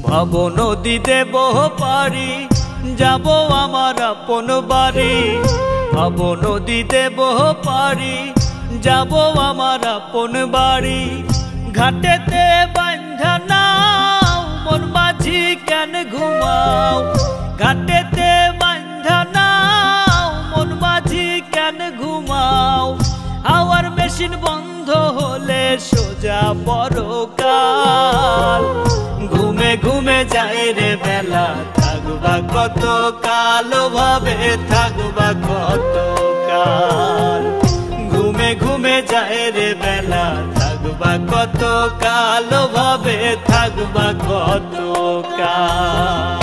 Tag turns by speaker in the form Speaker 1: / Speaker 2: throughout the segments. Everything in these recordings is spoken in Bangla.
Speaker 1: ভাবো নদীতে বহ পারি যাব আমার আপন বাড়ি। ভাবো নদীতে বহ পারি যাব আমার আপন বাড়ি। ঘাটেতে বাঁধা নাও মন মাঝি কেন ঘুমাও। ঘাটেতে বাঁধা নাও মন মাঝি কেন ঘুমাও। হাওয়ার মেশিন বন্ধ হলে সোজা পরকাল। ঘুমে ঘুমে যায় রে বেলা থাকবা কত কাল ভাবে থাকবা কত কাল। ঘুমে ঘুমে যায় রে বেলা থাকবা কত কাল ভাবে থাকবা কত কাল।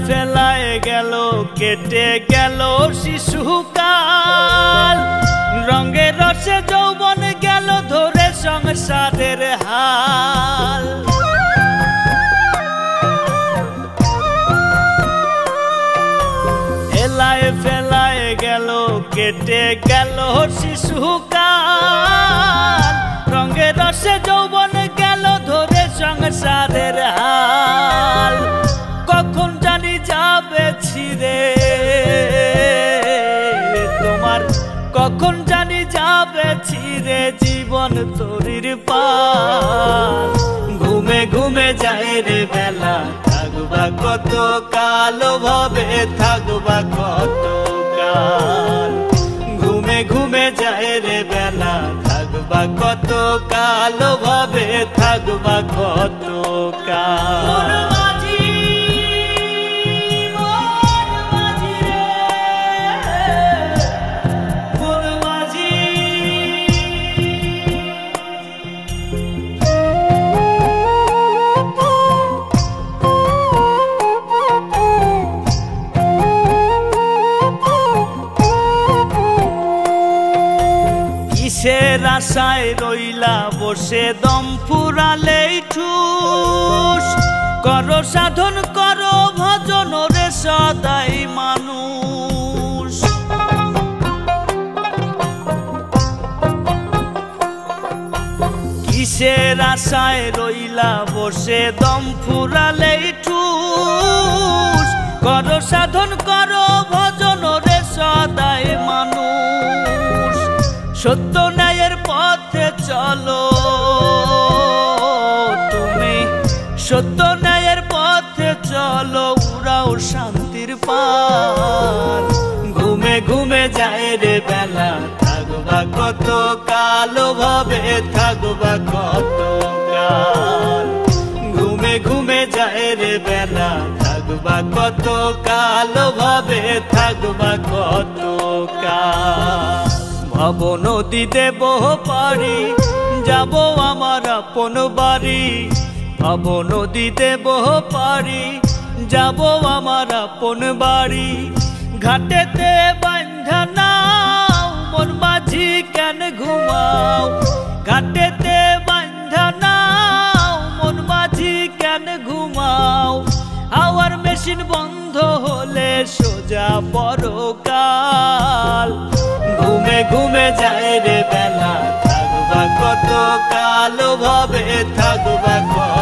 Speaker 1: ফেলায় গেল কেটে গেল শিশুকাল। রঙে রসে যৌবন গেল ধরে সংসারের হাল। এলায় ফেলায় গেল কেটে গেল শিশুকাল। রঙে রসে যৌবন গেল ধরে সংসারের হাল। কখন জানি যাবে ছিঁড়ে তোমার, কখন জানি যাবে ছিঁড়ে জীবন তরির পাল। ঘুমে ঘুমে যায় রে বেলা থাকবা কত কাল ভাবে থাকবা কত কাল। ঘুমে ঘুমে যায় রে বেলা থাকবা কত কাল ভাবে থাকবা কত কাল। কিসের আশায় রইলা বসে দম ফুরালেই ঠুস। করো সাধন করো ভজন রে সদাই মানুষ। কিসের আশায় রইলা বসে দম ফুরালেই ঠুস। করো সাধন করো ভজন রে সদাই মানুষ। সত্য ন্যায়ের পথে চলো তুমি, সত্য ন্যায়ের পথে চলো উড়াও শান্তির পাল। ঘুমে ঘুমে যায় রে বেলা থাকবা কত কাল ভাবে থাকবা কত কাল। ঘুমে ঘুমে যায় রে বেলা থাকবা কত কাল ভাবে থাকবা কত কাল। ভাবো নদীতে বহ পারি যাব আমার আপন বাড়ি। ভাবো নদীতে বহ পারি যাব আমার আপন বাড়ি। ঘাটেতে বাঁধা নাও মন মাঝি কেন ঘুমাও। ঘাটেতে বাঁধা নাও মন মাঝি কেন ঘুমাও। হাওয়ার মেশিন বন্ধ হলে সোজা পরকাল। ঘুমে ঘুমে যায় রে বেলা থাকবা কত কাল ভাবে থাকবা কত